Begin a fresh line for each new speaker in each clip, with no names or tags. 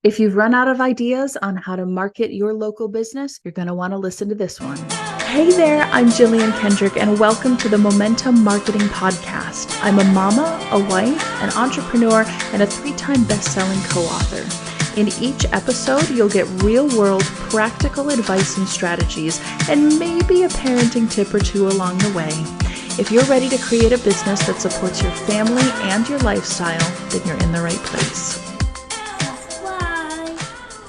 If you've run out of ideas on how to market your local business, you're going to want to listen to this one. Hey there, I'm Jillian Kendrick, and welcome to the Momentum Marketing Podcast. I'm a mama, a wife, an entrepreneur, and a 3-time best-selling co-author. In each episode, you'll get real-world practical advice and strategies, and maybe a parenting tip or two along the way. If you're ready to create a business that supports your family and your lifestyle, then you're in the right place.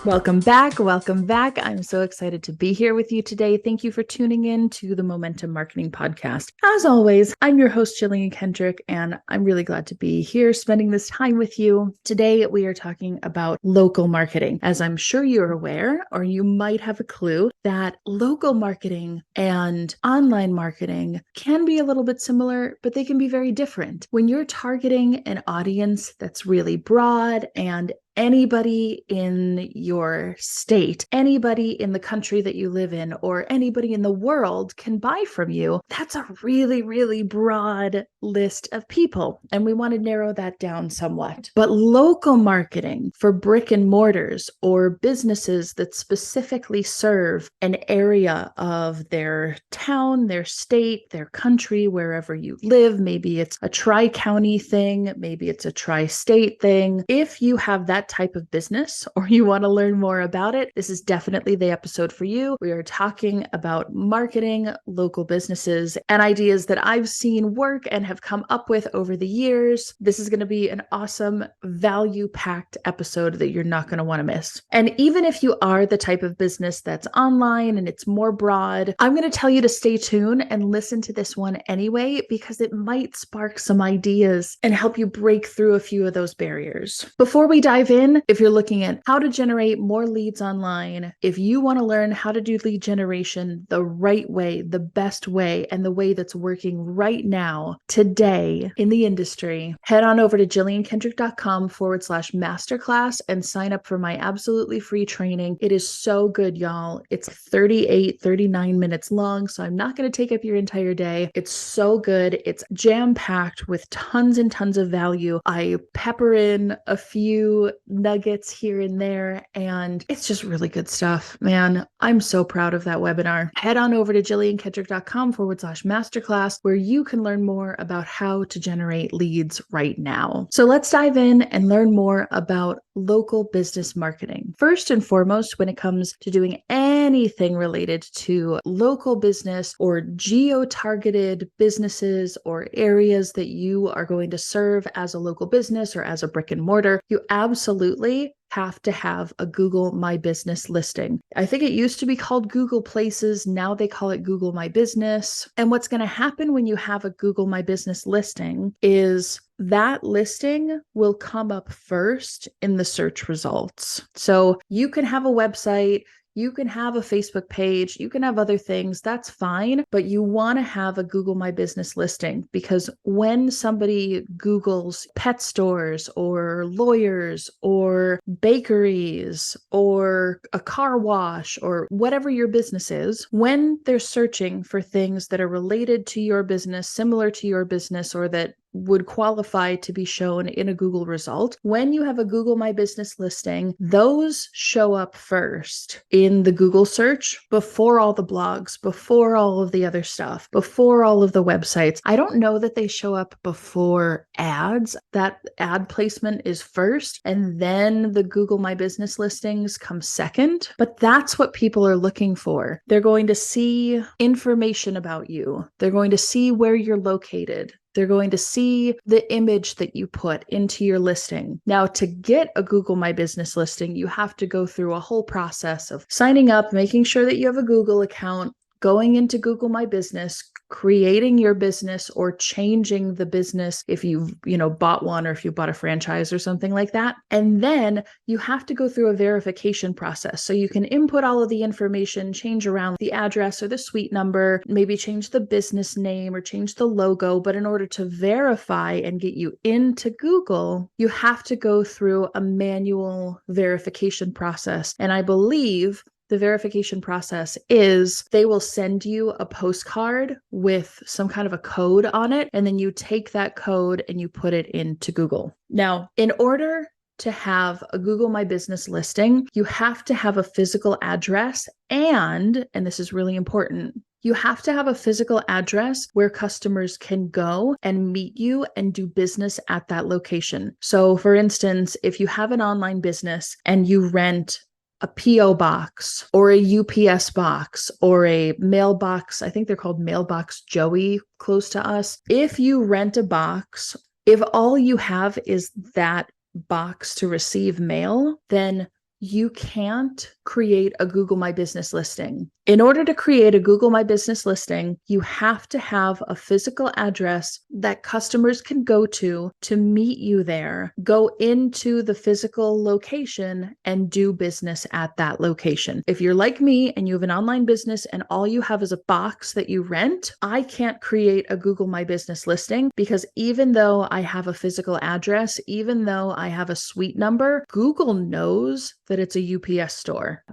Welcome back. Welcome back. I'm so excited to be here with you today. Thank you for tuning in to the Momentum Marketing Podcast. As always, I'm your host, Jillian Kendrick, and I'm really glad to be here spending this time with you. Today, we are talking about local marketing. As I'm sure you're aware, or you might have a clue, that local marketing and online marketing can be a little bit similar, but they can be very different. When you're targeting an audience that's really broad and anybody in your state, anybody in the country that you live in, or anybody in the world can buy from you, that's a really, really broad list of people. And we want to narrow that down somewhat. But local marketing for brick and mortars or businesses that specifically serve an area of their town, their state, their country, wherever you live, maybe it's a tri-county thing, maybe it's a tri-state thing. If you have that type of business or you want to learn more about it, this is definitely the episode for you. We are talking about marketing local businesses and ideas that I've seen work and have come up with over the years. This is going to be an awesome value-packed episode that you're not going to want to miss. And even if you are the type of business that's online and it's more broad, I'm going to tell you to stay tuned and listen to this one anyway, because it might spark some ideas and help you break through a few of those barriers. Before we dive in, if you're looking at how to generate more leads online, if you want to learn how to do lead generation the right way, the best way, and the way that's working right now, today in the industry, head on over to jilliankendrick.com/masterclass and sign up for my absolutely free training. It is so good, y'all. It's 39 minutes long, so I'm not going to take up your entire day. It's so good. It's jam-packed with tons and tons of value. I pepper in a few nuggets here and there, and it's just really good stuff, man. I'm so proud of that webinar. Head on over to jilliankendrick.com/masterclass where you can learn more about how to generate leads right now. So let's dive in and learn more about local business marketing. First and foremost, when it comes to doing anything related to local business or geo-targeted businesses or areas that you are going to serve as a local business or as a brick and mortar, you absolutely have to have a Google My Business listing. I think it used to be called Google Places. Now they call it Google My Business. And what's going to happen when you have a Google My Business listing is that listing will come up first in the search results. So you can have a website, you can have a Facebook page, you can have other things, that's fine, but you want to have a Google My Business listing, because when somebody Googles pet stores or lawyers or bakeries or a car wash or whatever your business is, when they're searching for things that are related to your business, similar to your business, or that would qualify to be shown in a Google result, when you have a Google My Business listing, those show up first in the Google search before all the blogs, before all of the other stuff, before all of the websites. I don't know that they show up before ads. That ad placement is first, and then the Google My Business listings come second. But that's what people are looking for. They're going to see information about you. They're going to see where you're located. They're going to see the image that you put into your listing. Now, to get a Google My Business listing, you have to go through a whole process of signing up, making sure that you have a Google account, going into Google My Business, creating your business or changing the business if you've, bought one, or if you bought a franchise or something like that. And then you have to go through a verification process. So you can input all of the information, change around the address or the suite number, maybe change the business name or change the logo. But in order to verify and get you into Google, you have to go through a manual verification process. And I believe the verification process is they will send you a postcard with some kind of a code on it, and then you take that code and you put it into Google. Now, in order to have a Google My Business listing, you have to have a physical address and this is really important, you have to have a physical address where customers can go and meet you and do business at that location. So for instance, if you have an online business and you rent a PO box or a UPS box or a mailbox, I think they're called Mailbox Joey close to us. If you rent a box, if all you have is that box to receive mail, then you can't create a Google My Business listing. In order to create a Google My Business listing, you have to have a physical address that customers can go to meet you there, go into the physical location and do business at that location. If you're like me and you have an online business and all you have is a box that you rent, I can't create a Google My Business listing because even though I have a physical address, even though I have a suite number, Google knows that it's a UPS store.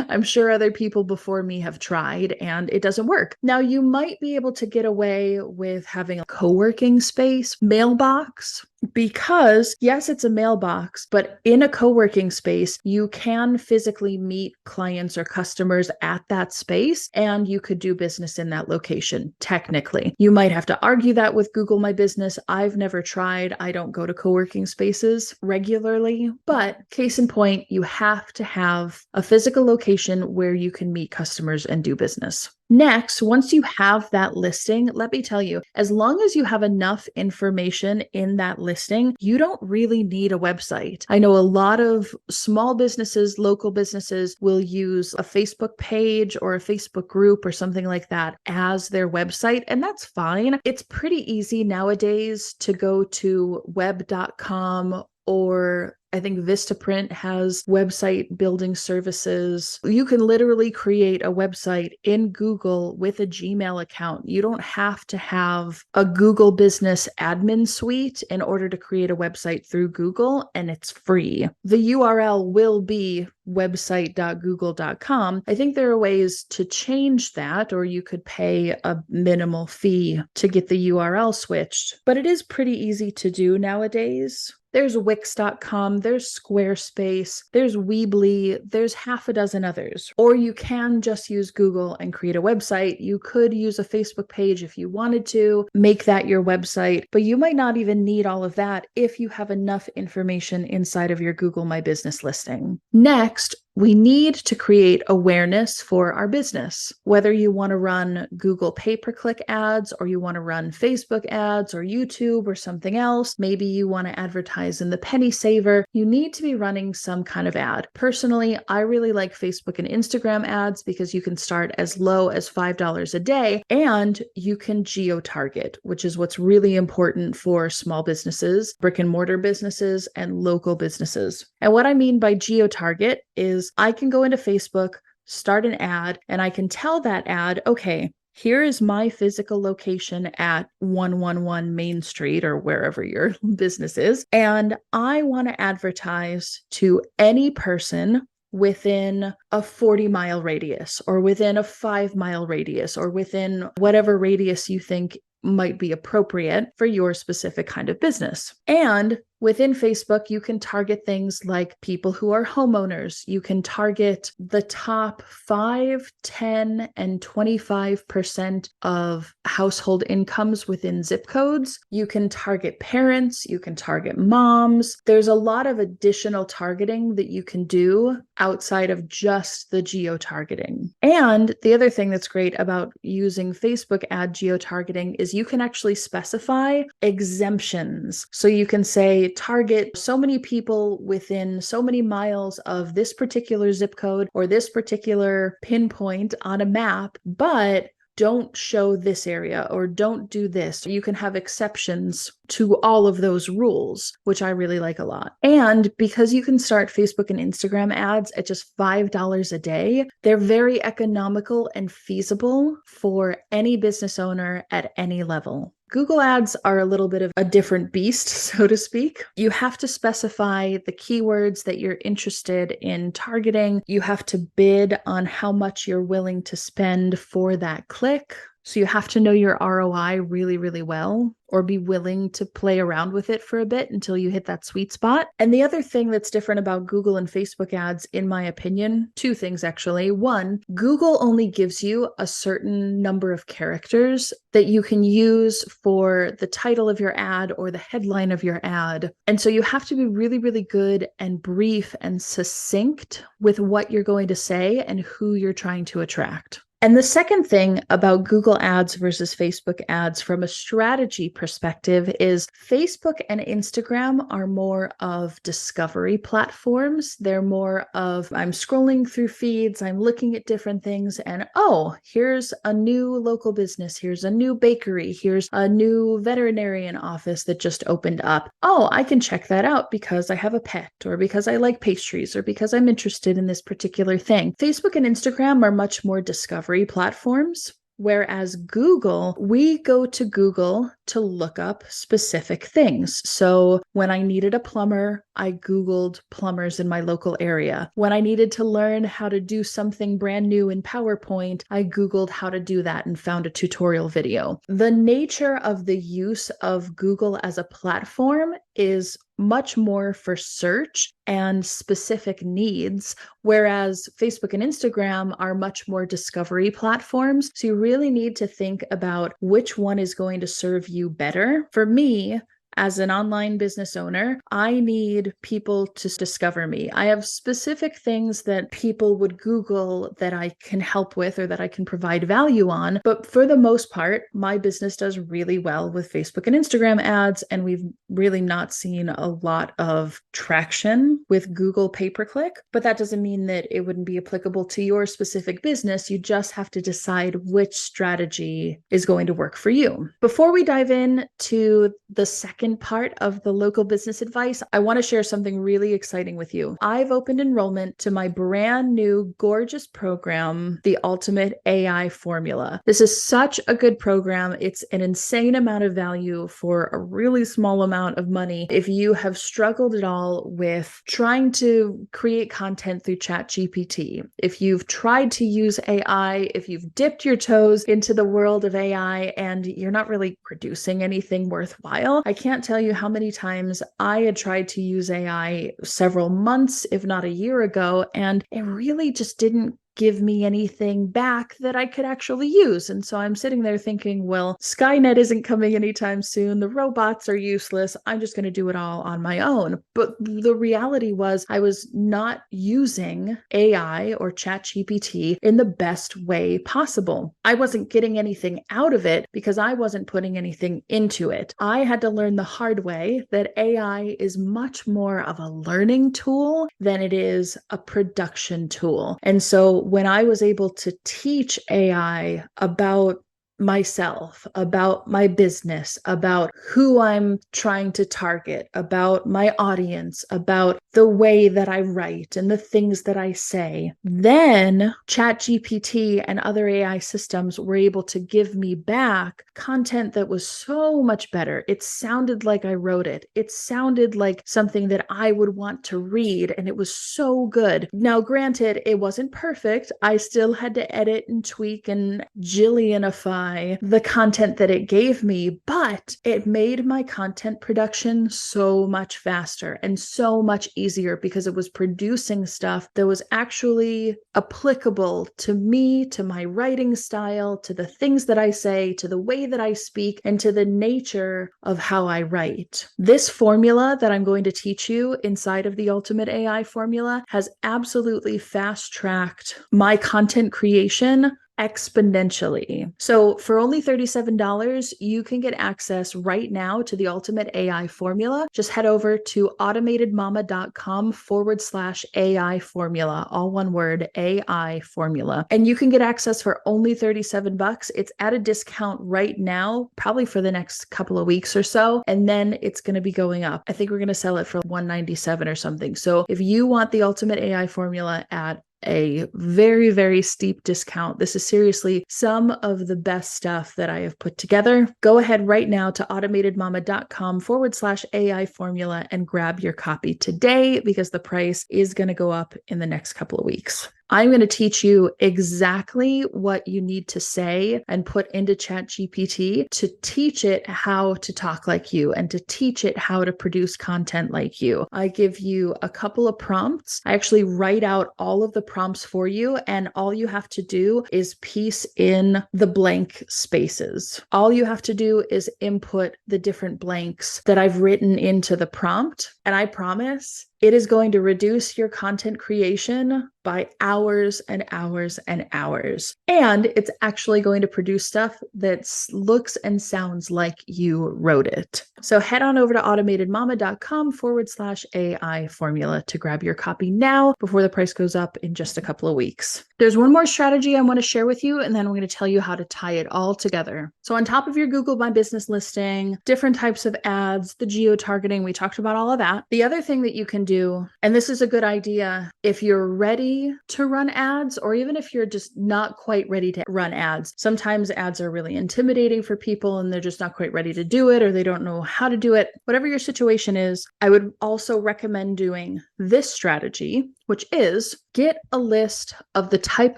I'm sure other people before me have tried and it doesn't work. Now, you might be able to get away with having a co-working space mailbox because yes, it's a mailbox, but in a co-working space, you can physically meet clients or customers at that space and you could do business in that location. Technically, you might have to argue that with Google My Business. I've never tried. I don't go to co-working spaces regularly, but case in point, you have to have a physical location where you can meet customers and do business. Next, once you have that listing, let me tell you, as long as you have enough information in that listing, you don't really need a website. I know a lot of small businesses, local businesses will use a Facebook page or a Facebook group or something like that as their website, and that's fine. It's pretty easy nowadays to go to web.com or I think Vistaprint has website building services. You can literally create a website in Google with a Gmail account. You don't have to have a Google Business admin suite in order to create a website through Google, and it's free. The URL will be website.google.com. I think there are ways to change that, or you could pay a minimal fee to get the URL switched, but it is pretty easy to do nowadays. There's Wix.com, there's Squarespace, there's Weebly, there's half a dozen others. Or you can just use Google and create a website. You could use a Facebook page if you wanted to, make that your website, but you might not even need all of that if you have enough information inside of your Google My Business listing. Next, we need to create awareness for our business. Whether you want to run Google pay-per-click ads or you want to run Facebook ads or YouTube or something else, maybe you want to advertise in the penny saver, you need to be running some kind of ad. Personally, I really like Facebook and Instagram ads because you can start as low as $5 a day and you can geo-target, which is what's really important for small businesses, brick and mortar businesses, and local businesses. And what I mean by geo-target is I can go into Facebook, start an ad, and I can tell that ad, okay, here is my physical location at 111 Main Street or wherever your business is, and I want to advertise to any person within a 40-mile radius or within a 5-mile radius or within whatever radius you think might be appropriate for your specific kind of business. And within Facebook, you can target things like people who are homeowners. You can target the top 5, 10, and 25% of household incomes within zip codes. You can target parents. You can target moms. There's a lot of additional targeting that you can do outside of just the geo-targeting. And the other thing that's great about using Facebook ad geo-targeting is you can actually specify exemptions. So you can say, target so many people within so many miles of this particular zip code or this particular pinpoint on a map, but don't show this area or don't do this. You can have exceptions to all of those rules, which I really like a lot. And because you can start Facebook and Instagram ads at just $5 a day, they're very economical and feasible for any business owner at any level. Google ads are a little bit of a different beast, so to speak. You have to specify the keywords that you're interested in targeting. You have to bid on how much you're willing to spend for that click. So you have to know your ROI really, really well, or be willing to play around with it for a bit until you hit that sweet spot. And the other thing that's different about Google and Facebook ads, in my opinion, two things actually. One, Google only gives you a certain number of characters that you can use for the title of your ad or the headline of your ad. And so you have to be really, really good and brief and succinct with what you're going to say and who you're trying to attract. And the second thing about Google ads versus Facebook ads from a strategy perspective is Facebook and Instagram are more of discovery platforms. They're more of, I'm scrolling through feeds, I'm looking at different things, and oh, here's a new local business, here's a new bakery, here's a new veterinarian office that just opened up. Oh, I can check that out because I have a pet, or because I like pastries, or because I'm interested in this particular thing. Facebook and Instagram are much more discovery platforms. Whereas Google, we go to Google to look up specific things. So when I needed a plumber, I Googled plumbers in my local area. When I needed to learn how to do something brand new in PowerPoint, I Googled how to do that and found a tutorial video. The nature of the use of Google as a platform is much more for search and specific needs, whereas Facebook and Instagram are much more discovery platforms. So you really need to think about which one is going to serve you better. For me, as an online business owner, I need people to discover me. I have specific things that people would Google that I can help with or that I can provide value on. But for the most part, my business does really well with Facebook and Instagram ads, and we've really not seen a lot of traction with Google pay-per-click. But that doesn't mean that it wouldn't be applicable to your specific business. You just have to decide which strategy is going to work for you. Before we dive in to the second part of the local business advice, I want to share something really exciting with you. I've opened enrollment to my brand new gorgeous program, the Ultimate AI Formula. This is such a good program. It's an insane amount of value for a really small amount of money. If you have struggled at all with trying to create content through ChatGPT, if you've tried to use AI, if you've dipped your toes into the world of AI and you're not really producing anything worthwhile, I can't tell you how many times I had tried to use AI several months, if not a year ago, and it really just didn't give me anything back that I could actually use. And so I'm sitting there thinking, well, Skynet isn't coming anytime soon. The robots are useless. I'm just going to do it all on my own. But the reality was I was not using AI or ChatGPT in the best way possible. I wasn't getting anything out of it because I wasn't putting anything into it. I had to learn the hard way that AI is much more of a learning tool than it is a production tool. And so when I was able to teach AI about myself, about my business, about who I'm trying to target, about my audience, about the way that I write and the things that I say, then ChatGPT and other AI systems were able to give me back content that was so much better. It sounded like I wrote it. It sounded like something that I would want to read, and it was so good. Now, granted, it wasn't perfect. I still had to edit and tweak and Jillianify the content that it gave me, but it made my content production so much faster and so much easier because it was producing stuff that was actually applicable to me, to my writing style, to the things that I say, to the way that I speak, and to the nature of how I write. This formula that I'm going to teach you inside of the Ultimate AI Formula has absolutely fast-tracked my content creation exponentially. So for only $37, you can get access right now to the Ultimate AI Formula. Just head over to automatedmama.com/AI formula, all one word, AI formula. And you can get access for only $37. It's at a discount right now, probably for the next couple of weeks or so. And then it's going to be going up. I think we're going to sell it for $197 or something. So if you want the Ultimate AI Formula at a very, very steep discount, this is seriously some of the best stuff that I have put together. Go ahead right now to automatedmama.com/AI formula and grab your copy today because the price is going to go up in the next couple of weeks. I'm going to teach you exactly what you need to say and put into ChatGPT to teach it how to talk like you and to teach it how to produce content like you. I give you a couple of prompts. I actually write out all of the prompts for you, and all you have to do is piece in the blank spaces. All you have to do is input the different blanks that I've written into the prompt, and I promise it is going to reduce your content creation by hours and hours and hours. And it's actually going to produce stuff that looks and sounds like you wrote it. So head on over to automatedmama.com/AI formula to grab your copy now before the price goes up in just a couple of weeks. There's one more strategy I want to share with you, and then I'm going to tell you how to tie it all together. So on top of your Google My Business listing, different types of ads, the geo-targeting, we talked about all of that. The other thing that you can do, and this is a good idea if you're ready to run ads, or even if you're just not quite ready to run ads. Sometimes ads are really intimidating for people and they're just not quite ready to do it, or they don't know how to do it. Whatever your situation is, I would also recommend doing this strategy, which is get a list of the type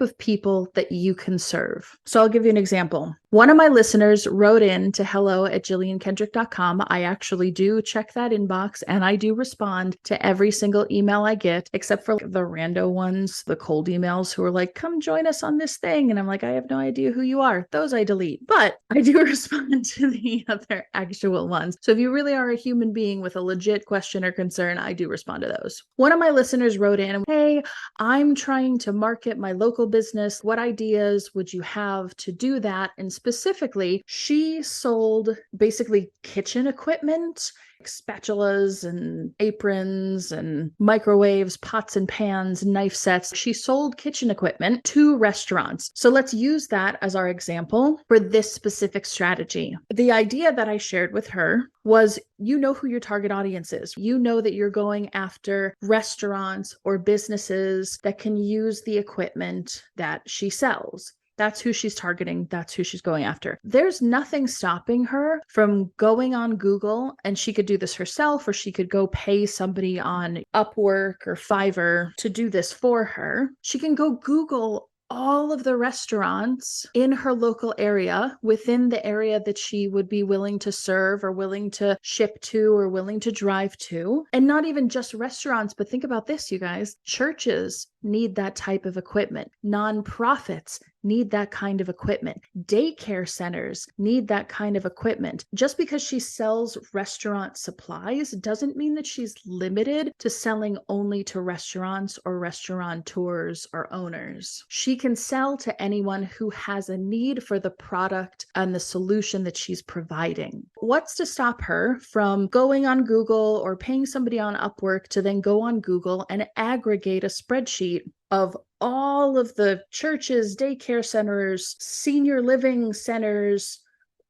of people that you can serve. So I'll give you an example. One of my listeners wrote in to hello@JillianKendrick.com. I actually do check that inbox and I do respond to every single email I get, except for the rando ones, the cold emails who are like, come join us on this thing. And I'm like, I have no idea who you are. Those I delete, but I do respond to the other actual ones. So if you really are a human being with a legit question or concern, I do respond to those. One of my listeners wrote in, hey, I'm trying to market my local business. What ideas would you have to do that? And specifically, she sold basically kitchen equipment, spatulas and aprons and microwaves, pots and pans, knife sets. She sold kitchen equipment to restaurants. So let's use that as our example for this specific strategy. The idea that I shared with her was, you know who your target audience is. You know that you're going after restaurants or businesses that can use the equipment that she sells. That's who she's targeting. That's who she's going after. There's nothing stopping her from going on Google, and she could do this herself, or she could go pay somebody on Upwork or Fiverr to do this for her. She can go Google all of the restaurants in her local area, within the area that she would be willing to serve or willing to ship to or willing to drive to. And not even just restaurants, but think about this, you guys. Churches need that type of equipment. Nonprofits need that kind of equipment. Daycare centers need that kind of equipment. Just because she sells restaurant supplies doesn't mean that she's limited to selling only to restaurants or restaurateurs or owners. She can sell to anyone who has a need for the product and the solution that she's providing. What's to stop her from going on Google or paying somebody on Upwork to then go on Google and aggregate a spreadsheet of all of the churches, daycare centers, senior living centers,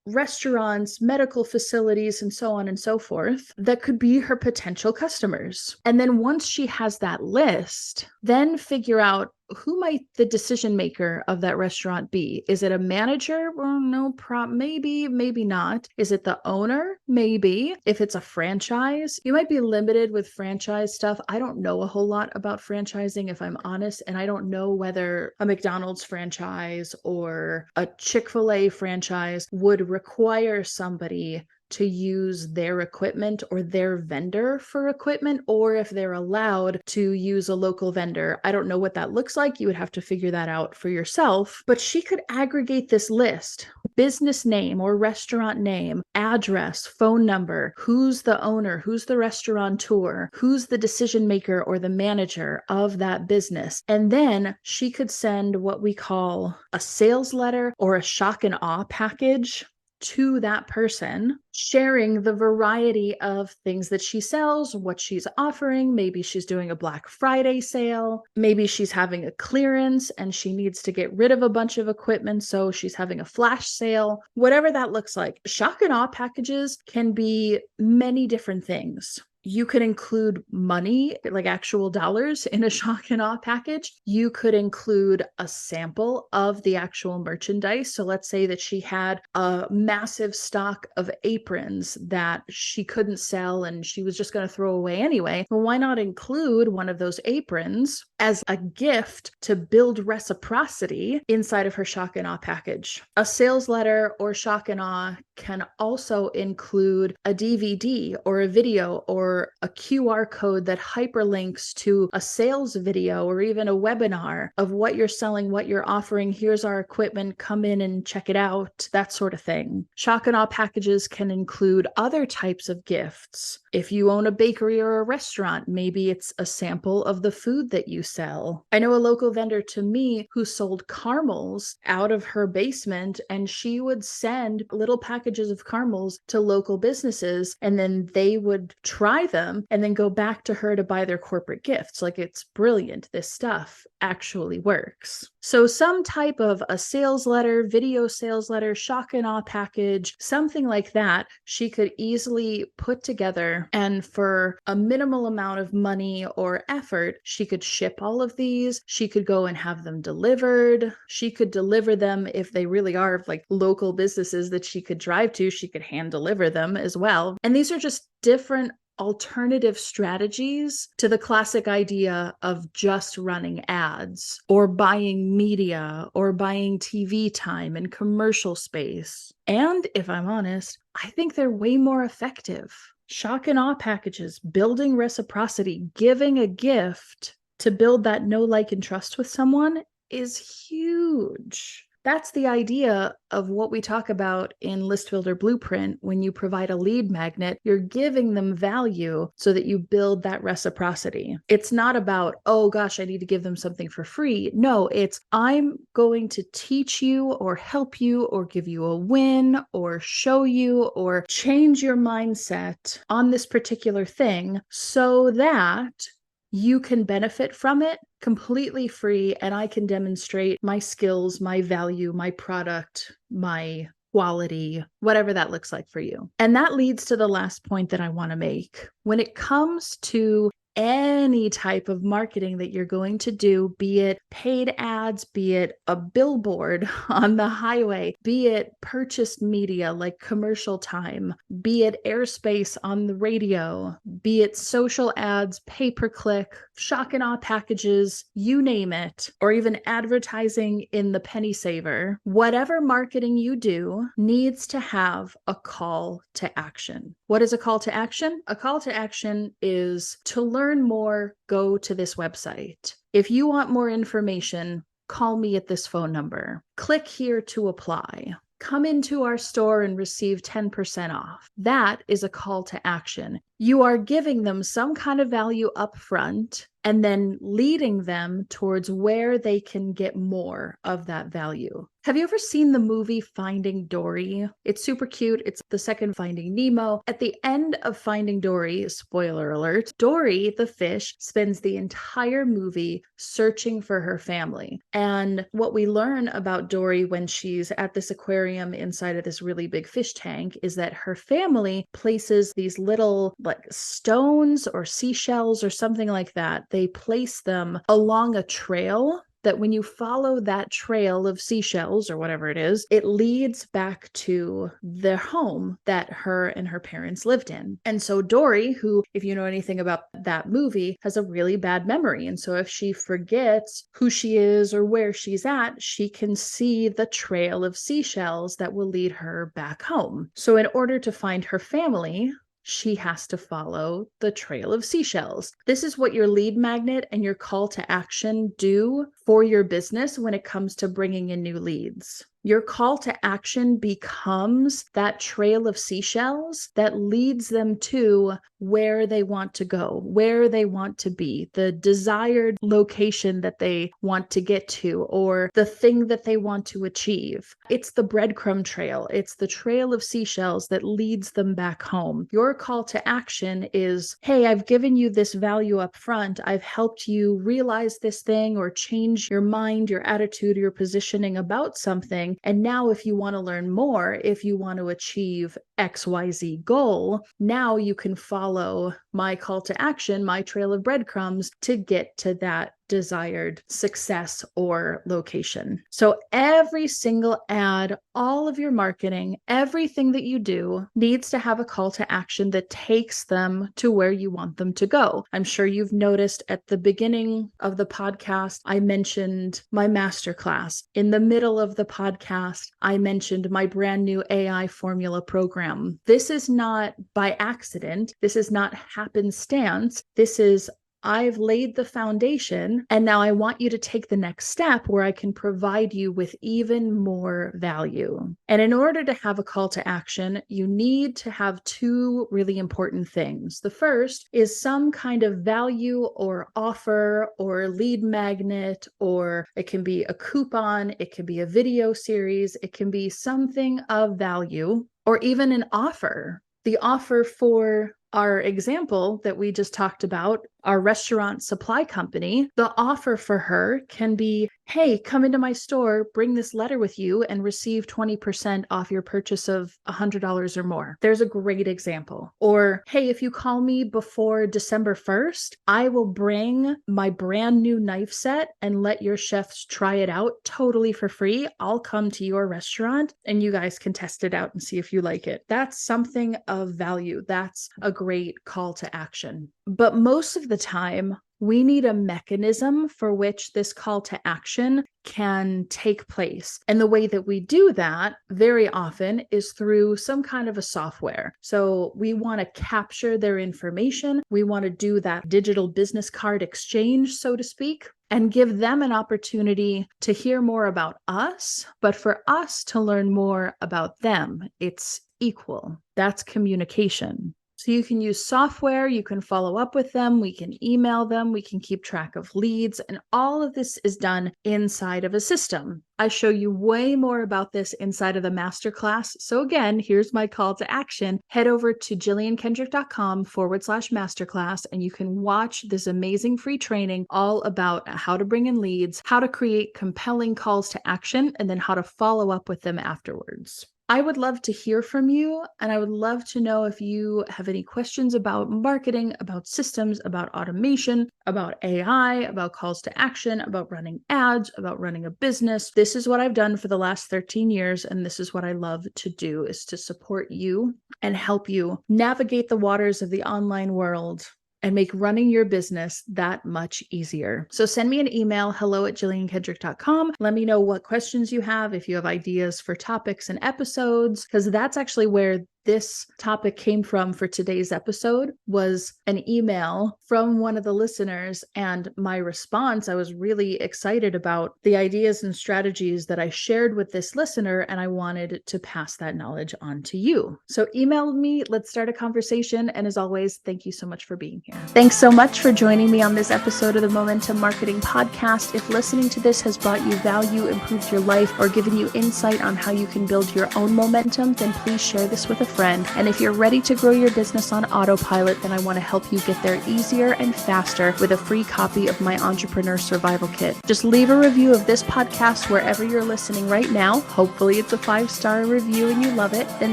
restaurants, medical facilities, and so on and so forth, that could be her potential customers. And then once she has that list, then figure out, who might the decision maker of that restaurant be? Is it a manager? Well, no, maybe not. Is it the owner? Maybe. If it's a franchise, you might be limited with franchise stuff. I don't know a whole lot about franchising, if I'm honest, and I don't know whether a McDonald's franchise or a Chick-fil-A franchise would require somebody to use their equipment or their vendor for equipment, or if they're allowed to use a local vendor. I don't know what that looks like. You would have to figure that out for yourself. But she could aggregate this list: business name or restaurant name, address, phone number, who's the owner, who's the restaurateur, who's the decision maker or the manager of that business. And then she could send what we call a sales letter or a shock and awe package to that person, sharing the variety of things that she sells, what she's offering. Maybe she's doing a Black Friday sale. Maybe she's having a clearance and she needs to get rid of a bunch of equipment, so she's having a flash sale. Whatever that looks like. Shock and awe packages can be many different things. You could include money, like actual dollars, in a shock and awe package. You could include a sample of the actual merchandise. So let's say that she had a massive stock of aprons that she couldn't sell and she was just going to throw away anyway. Well, why not include one of those aprons as a gift to build reciprocity inside of her shock and awe package? A sales letter or shock and awe can also include a DVD or a video or a QR code that hyperlinks to a sales video or even a webinar of what you're selling, what you're offering. Here's our equipment, come in and check it out, that sort of thing. Shock and awe packages can include other types of gifts. If you own a bakery or a restaurant, maybe it's a sample of the food that you sell. I know a local vendor to me who sold caramels out of her basement, and she would send little packages of caramels to local businesses, and then they would try them and then go back to her to buy their corporate gifts. Like, it's brilliant. This stuff actually works. So some type of a sales letter, video sales letter, shock and awe package, something like that, she could easily put together, and for a minimal amount of money or effort, she could ship all of these. She could go and have them delivered. She could deliver them if they really are like local businesses that she could drive to. She could hand deliver them as well. And these are just different alternative strategies to the classic idea of just running ads or buying media or buying TV time and commercial space. And if I'm honest, I think they're way more effective. Shock and awe packages, building reciprocity, giving a gift to build that know, like, and trust with someone is huge. That's the idea of what we talk about in List Builder Blueprint. When you provide a lead magnet, you're giving them value so that you build that reciprocity. It's not about, oh gosh, I need to give them something for free. No, it's I'm going to teach you or help you or give you a win or show you or change your mindset on this particular thing so that you can benefit from it completely free, and I can demonstrate my skills, my value, my product, my quality, whatever that looks like for you. And that leads to the last point that I want to make. When it comes to any type of marketing that you're going to do, be it paid ads, be it a billboard on the highway, be it purchased media like commercial time, be it airspace on the radio, be it social ads, pay-per-click, shock and awe packages, you name it, or even advertising in the penny saver, whatever marketing you do needs to have a call to action. What is a call to action? A call to action is to learn more, go to this website. If you want more information, call me at this phone number. Click here to apply. Come into our store and receive 10% off. That is a call to action. You are giving them some kind of value up front and then leading them towards where they can get more of that value. Have you ever seen the movie Finding Dory? It's super cute. It's the second Finding Nemo. At the end of Finding Dory, spoiler alert, Dory, the fish, spends the entire movie searching for her family. And what we learn about Dory when she's at this aquarium inside of this really big fish tank is that her family places these little like stones or seashells or something like that. They place them along a trail that when you follow that trail of seashells or whatever it is, it leads back to their home that her and her parents lived in. And so Dory, who, if you know anything about that movie, has a really bad memory. And so if she forgets who she is or where she's at, she can see the trail of seashells that will lead her back home. So in order to find her family, she has to follow the trail of seashells. This is what your lead magnet and your call to action do for your business when it comes to bringing in new leads. Your call to action becomes that trail of seashells that leads them to where they want to go, where they want to be, the desired location that they want to get to, or the thing that they want to achieve. It's the breadcrumb trail. It's the trail of seashells that leads them back home. Your call to action is, hey, I've given you this value up front. I've helped you realize this thing or change your mind, your attitude, your positioning about something. marketing. And now if you want to learn more, if you want to achieve XYZ goal, now you can follow my call to action, my trail of breadcrumbs to get to that desired success or location. So every single ad, all of your marketing, everything that you do needs to have a call to action that takes them to where you want them to go. I'm sure you've noticed at the beginning of the podcast, I mentioned my masterclass. In the middle of the podcast, I mentioned my brand new AI formula program. This is not by accident. This is not happenstance. This is I've laid the foundation, and now I want you to take the next step where I can provide you with even more value. And in order to have a call to action, you need to have two really important things. The first is some kind of value or offer or lead magnet, or it can be a coupon, it can be a video series, it can be something of value, or even an offer. The offer for our example that we just talked about, our restaurant supply company, the offer for her can be, hey, come into my store, bring this letter with you, and receive 20% off your purchase of $100 or more. There's a great example. Or, hey, if you call me before December 1st, I will bring my brand new knife set and let your chefs try it out totally for free. I'll come to your restaurant and you guys can test it out and see if you like it. That's something of value. That's a great call to action. But most of the time, we need a mechanism for which this call to action can take place. And the way that we do that very often is through some kind of a software. So we want to capture their information. We want to do that digital business card exchange, so to speak, and give them an opportunity to hear more about us, but for us to learn more about them. It's equal. That's communication. So you can use software, you can follow up with them, we can email them, we can keep track of leads, and all of this is done inside of a system. I show you way more about this inside of the masterclass. So again, here's my call to action. Head over to jilliankendrick.com/masterclass, and you can watch this amazing free training all about how to bring in leads, how to create compelling calls to action, and then how to follow up with them afterwards. I would love to hear from you, and I would love to know if you have any questions about marketing, about systems, about automation, about AI, about calls to action, about running ads, about running a business. This is what I've done for the last 13 years, and this is what I love to do, is to support you and help you navigate the waters of the online world and make running your business that much easier. So send me an email, hello@jilliankendrick.com. Let me know what questions you have, if you have ideas for topics and episodes, because that's actually where this topic came from for today's episode, was an email from one of the listeners, and my response, I was really excited about the ideas and strategies that I shared with this listener, and I wanted to pass that knowledge on to you. So email me, let's start a conversation, and as always, thank you so much for being here. Thanks so much for joining me on this episode of the Momentum Marketing Podcast. If listening to this has brought you value, improved your life, or given you insight on how you can build your own momentum, then please share this with a friend. And if you're ready to grow your business on autopilot, then I want to help you get there easier and faster with a free copy of my Entrepreneur Survival Kit. Just leave a review of this podcast wherever you're listening right now. Hopefully it's a 5-star review and you love it. Then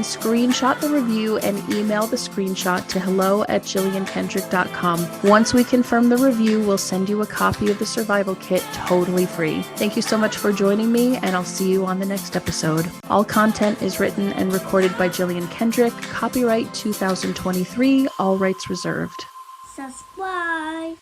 screenshot the review and email the screenshot to hello@jilliankendrick.com. Once we confirm the review, we'll send you a copy of the Survival Kit totally free. Thank you so much for joining me, and I'll see you on the next episode. All content is written and recorded by Jillian Kendrick. Copyright 2023, all rights reserved.
Subscribe.